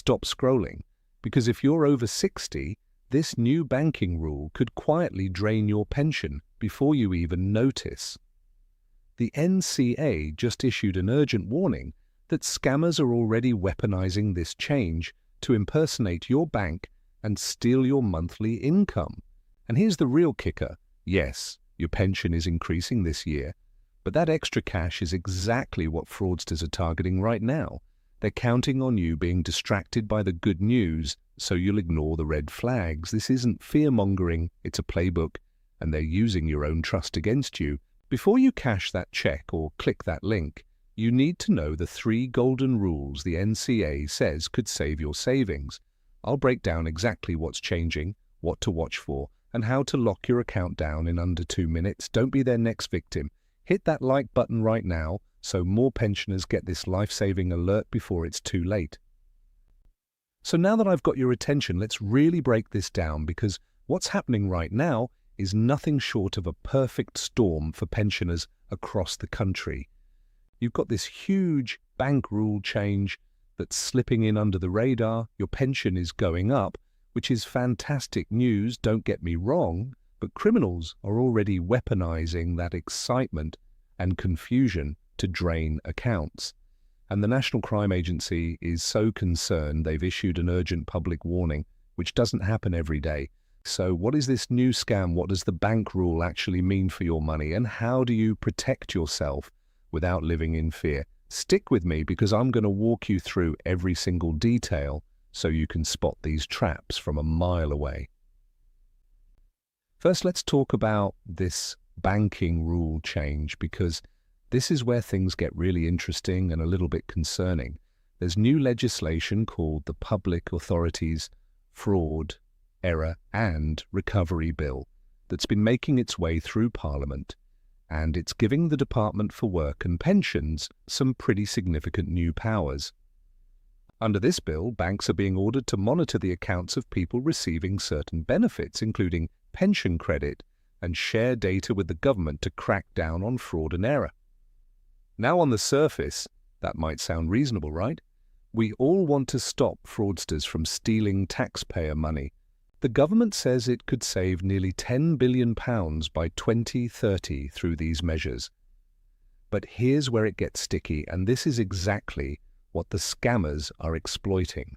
stop scrolling, because if you're over 60, this new banking rule could quietly drain your pension before you even notice. The NCA just issued an urgent warning that scammers are already weaponizing this change to impersonate your bank and steal your monthly income. And here's the real kicker. Yes, your pension is increasing this year, but that extra cash is exactly what fraudsters are targeting right now. They're counting on you being distracted by the good news, so you'll ignore the red flags. This isn't fear-mongering, it's a playbook, and they're using your own trust against you. Before you cash that check or click that link, you need to know the 3 golden rules the NCA says could save your savings. I'll break down exactly what's changing, what to watch for, and how to lock your account down in under 2 minutes. Don't be their next victim. Hit that like button right now so more pensioners get this life-saving alert before it's too late. So now that I've got your attention, let's really break this down, because what's happening right now is nothing short of a perfect storm for pensioners across the country. You've got this huge bank rule change that's slipping in under the radar. Your pension is going up, which is fantastic news, don't get me wrong, but criminals are already weaponizing that excitement and confusion to drain accounts. And the National Crime Agency is so concerned they've issued an urgent public warning, which doesn't happen every day. So what is this new scam? What does the bank rule actually mean for your money? And how do you protect yourself without living in fear? Stick with me, because I'm going to walk you through every single detail so you can spot these traps from a mile away. First, let's talk about this banking rule change, because this is where things get really interesting and a little bit concerning. There's new legislation called the Public Authorities Fraud, Error and Recovery Bill that's been making its way through Parliament, and it's giving the Department for Work and Pensions some pretty significant new powers. Under this bill, banks are being ordered to monitor the accounts of people receiving certain benefits, including pension credit, and share data with the government to crack down on fraud and error. Now, on the surface, that might sound reasonable, right? We all want to stop fraudsters from stealing taxpayer money. The government says it could save nearly £10 billion by 2030 through these measures. But here's where it gets sticky, and this is exactly what the scammers are exploiting.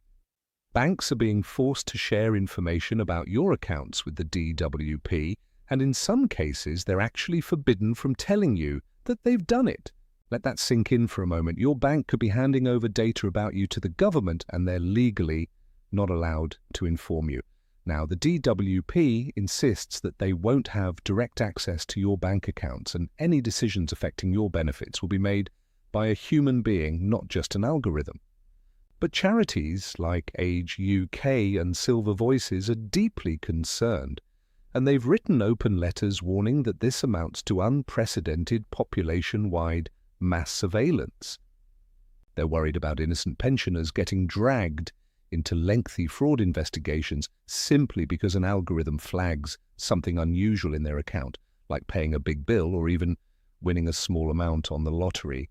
Banks are being forced to share information about your accounts with the DWP, and in some cases they're actually forbidden from telling you that they've done it. Let that sink in for a moment. Your bank could be handing over data about you to the government, and they're legally not allowed to inform you. Now, the DWP insists that they won't have direct access to your bank accounts, and any decisions affecting your benefits will be made by a human being, not just an algorithm. But charities like Age UK and Silver Voices are deeply concerned, and they've written open letters warning that this amounts to unprecedented population-wide mass surveillance. They're worried about innocent pensioners getting dragged into lengthy fraud investigations simply because an algorithm flags something unusual in their account, like paying a big bill or even winning a small amount on the lottery.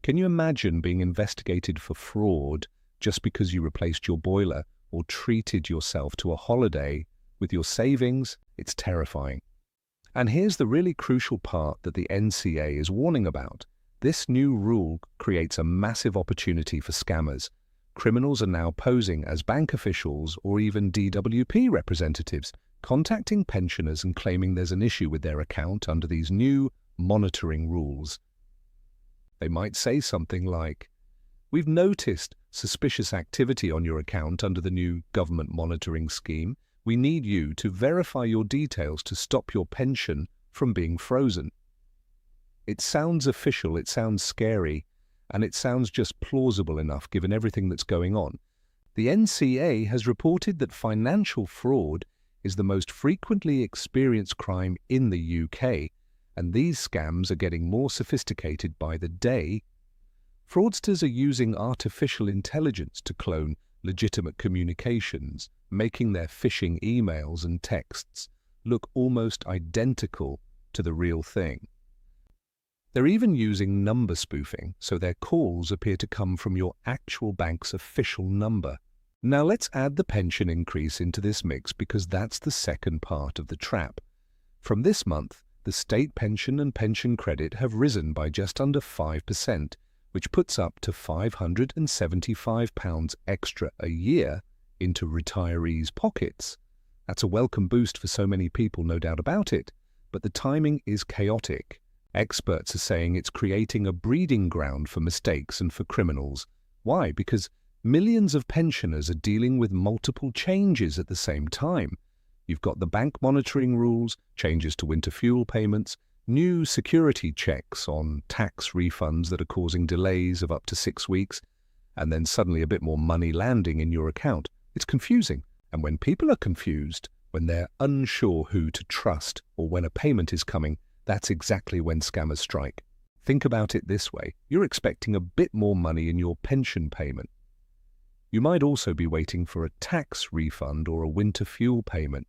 Can you imagine being investigated for fraud just because you replaced your boiler or treated yourself to a holiday with your savings? It's terrifying. And here's the really crucial part that the NCA is warning about. This new rule creates a massive opportunity for scammers. Criminals are now posing as bank officials or even DWP representatives, contacting pensioners and claiming there's an issue with their account under these new monitoring rules. They might say something like, "We've noticed suspicious activity on your account under the new government monitoring scheme. We need you to verify your details to stop your pension from being frozen." It sounds official, it sounds scary, and it sounds just plausible enough given everything that's going on. The NCA has reported that financial fraud is the most frequently experienced crime in the UK, and these scams are getting more sophisticated by the day. Fraudsters are using artificial intelligence to clone legitimate communications, making their phishing emails and texts look almost identical to the real thing. They're even using number spoofing, so their calls appear to come from your actual bank's official number. Now let's add the pension increase into this mix because that's the second part of the trap. From this month, the state pension and pension credit have risen by just under 5%, which puts up to £575 extra a year into retirees' pockets. That's a welcome boost for so many people, no doubt about it, but the timing is chaotic. Experts are saying it's creating a breeding ground for mistakes and for criminals. Why? Because millions of pensioners are dealing with multiple changes at the same time. You've got the bank monitoring rules, changes to winter fuel payments, new security checks on tax refunds that are causing delays of up to 6 weeks, and then suddenly a bit more money landing in your account. It's confusing. And when people are confused, when they're unsure who to trust or when a payment is coming, that's exactly when scammers strike. Think about it this way. You're expecting a bit more money in your pension payment. You might also be waiting for a tax refund or a winter fuel payment.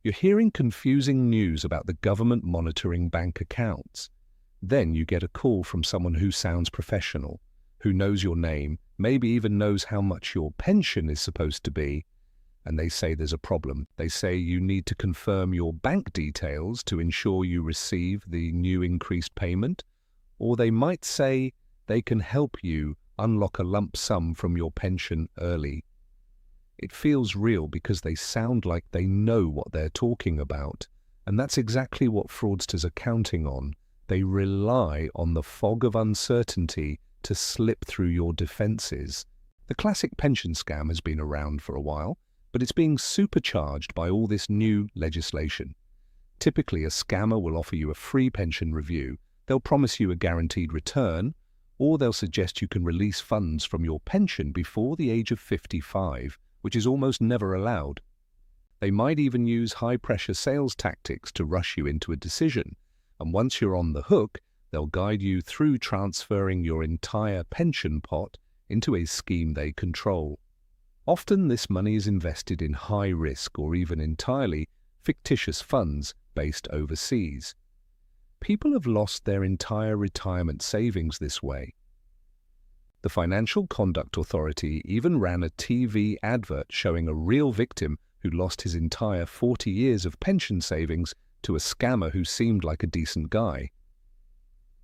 You're hearing confusing news about the government monitoring bank accounts. Then you get a call from someone who sounds professional, who knows your name, maybe even knows how much your pension is supposed to be, and they say there's a problem. They say you need to confirm your bank details to ensure you receive the new increased payment, or they might say they can help you unlock a lump sum from your pension early. It feels real because they sound like they know what they're talking about, and that's exactly what fraudsters are counting on. They rely on the fog of uncertainty to slip through your defenses. The classic pension scam has been around for a while, but it's being supercharged by all this new legislation. Typically, a scammer will offer you a free pension review, they'll promise you a guaranteed return, or they'll suggest you can release funds from your pension before the age of 55, which is almost never allowed. They might even use high-pressure sales tactics to rush you into a decision, and once you're on the hook, they'll guide you through transferring your entire pension pot into a scheme they control. Often this money is invested in high-risk or even entirely fictitious funds based overseas. People have lost their entire retirement savings this way. The Financial Conduct Authority even ran a TV advert showing a real victim who lost his entire 40 years of pension savings to a scammer who seemed like a decent guy.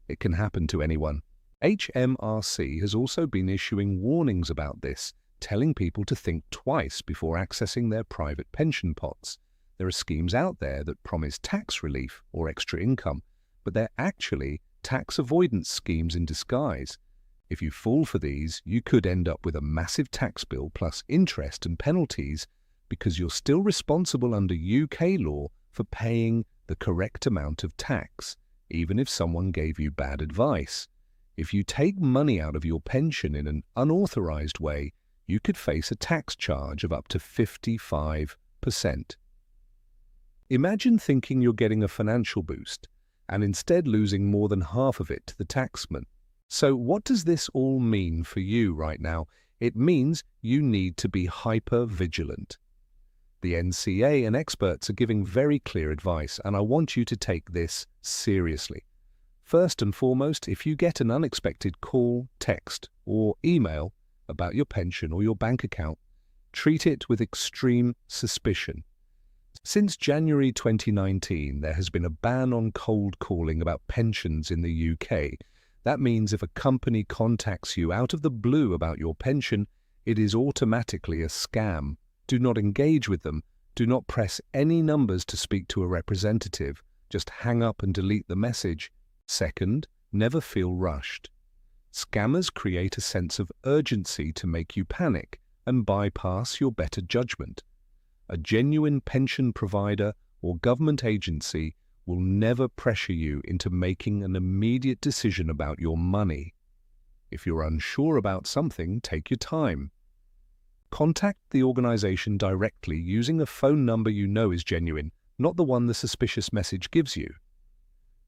It can happen to anyone. HMRC has also been issuing warnings about this, telling people to think twice before accessing their private pension pots. There are schemes out there that promise tax relief or extra income, but they're actually tax avoidance schemes in disguise. If you fall for these, you could end up with a massive tax bill plus interest and penalties because you're still responsible under UK law for paying the correct amount of tax, even if someone gave you bad advice. If you take money out of your pension in an unauthorized way, you could face a tax charge of up to 55%. Imagine thinking you're getting a financial boost and instead losing more than half of it to the taxman. So what does this all mean for you right now? It means you need to be hyper-vigilant. The NCA and experts are giving very clear advice, and I want you to take this seriously. First and foremost, if you get an unexpected call, text, or email about your pension or your bank account, treat it with extreme suspicion. Since January 2019, there has been a ban on cold calling about pensions in the UK. That means if a company contacts you out of the blue about your pension, it is automatically a scam. Do not engage with them. Do not press any numbers to speak to a representative. Just hang up and delete the message. Second, never feel rushed. Scammers create a sense of urgency to make you panic and bypass your better judgment. A genuine pension provider or government agency will never pressure you into making an immediate decision about your money. If you're unsure about something, take your time. Contact the organization directly using a phone number you know is genuine, not the one the suspicious message gives you.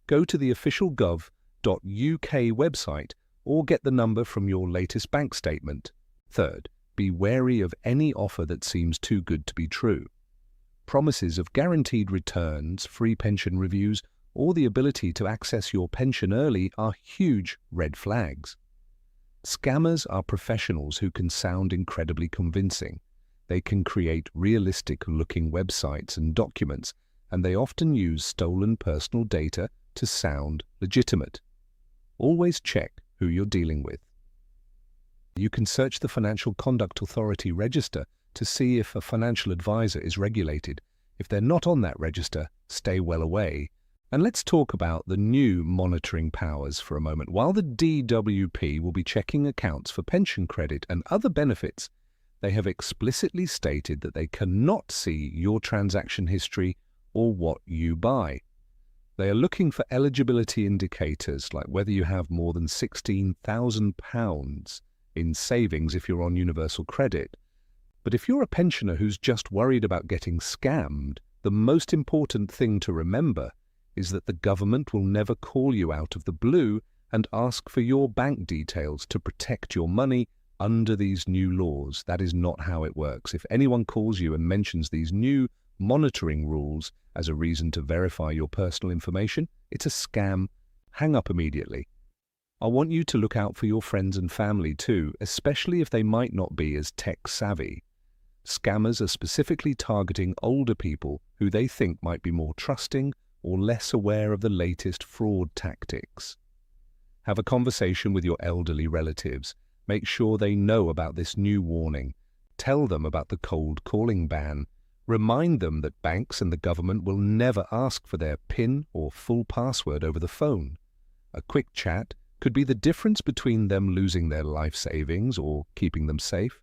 Go to the official gov.uk website or get the number from your latest bank statement. Third, be wary of any offer that seems too good to be true. Promises of guaranteed returns, free pension reviews, or the ability to access your pension early are huge red flags. Scammers are professionals who can sound incredibly convincing. They can create realistic-looking websites and documents, and they often use stolen personal data to sound legitimate. Always check who you're dealing with. You can search the Financial Conduct Authority register to see if a financial advisor is regulated. If they're not on that register, stay well away. And let's talk about the new monitoring powers for a moment. While the DWP will be checking accounts for pension credit and other benefits, they have explicitly stated that they cannot see your transaction history or what you buy. They are looking for eligibility indicators like whether you have more than £16,000 in savings if you're on universal credit. But if you're a pensioner who's just worried about getting scammed, the most important thing to remember is that the government will never call you out of the blue and ask for your bank details to protect your money under these new laws. That is not how it works. If anyone calls you and mentions these new monitoring rules as a reason to verify your personal information, it's a scam. Hang up immediately. I want you to look out for your friends and family too, especially if they might not be as tech-savvy. Scammers are specifically targeting older people who they think might be more trusting or less aware of the latest fraud tactics. Have a conversation with your elderly relatives. Make sure they know about this new warning. Tell them about the cold calling ban. Remind them that banks and the government will never ask for their PIN or full password over the phone. A quick chat could be the difference between them losing their life savings or keeping them safe.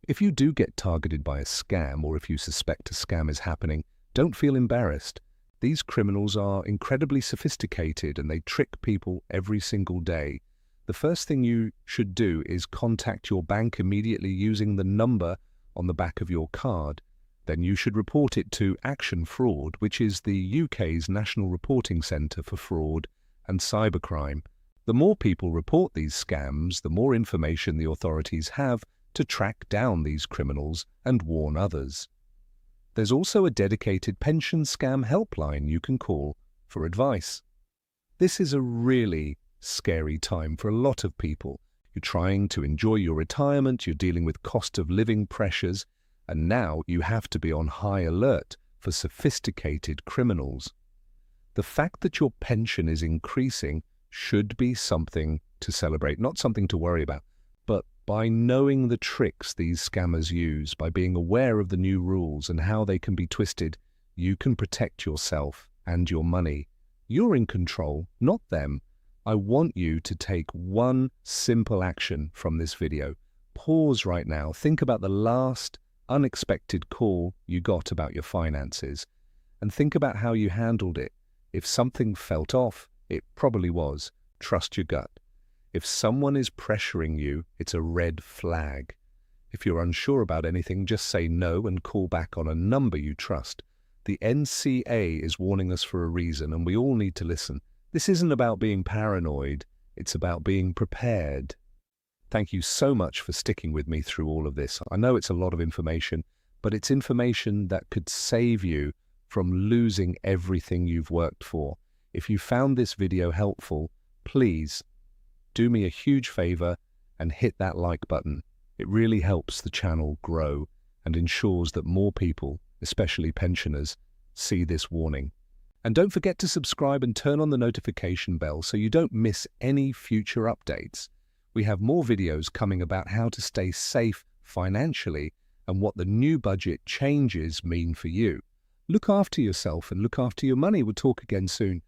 If you do get targeted by a scam, or if you suspect a scam is happening, don't feel embarrassed. These criminals are incredibly sophisticated and they trick people every single day. The first thing you should do is contact your bank immediately using the number on the back of your card. Then you should report it to Action Fraud, which is the UK's National Reporting Centre for Fraud and Cybercrime. The more people report these scams, the more information the authorities have to track down these criminals and warn others. There's also a dedicated pension scam helpline you can call for advice. This is a really scary time for a lot of people. You're trying to enjoy your retirement, you're dealing with cost of living pressures, and now you have to be on high alert for sophisticated criminals. The fact that your pension is increasing should be something to celebrate, not something to worry about. But by knowing the tricks these scammers use, by being aware of the new rules and how they can be twisted, you can protect yourself and your money. You're in control, not them. I want you to take one simple action from this video. Pause right now. Think about the last unexpected call you got about your finances, and think about how you handled it. If something felt off, it probably was. Trust your gut. If someone is pressuring you, it's a red flag. If you're unsure about anything, just say no and call back on a number you trust. The NCA is warning us for a reason, and we all need to listen. This isn't about being paranoid, it's about being prepared. Thank you so much for sticking with me through all of this. I know it's a lot of information, but it's information that could save you from losing everything you've worked for. If you found this video helpful, please do me a huge favor and hit that like button. It really helps the channel grow and ensures that more people, especially pensioners, see this warning. And don't forget to subscribe and turn on the notification bell so you don't miss any future updates. We have more videos coming about how to stay safe financially and what the new budget changes mean for you. Look after yourself and look after your money. We'll talk again soon.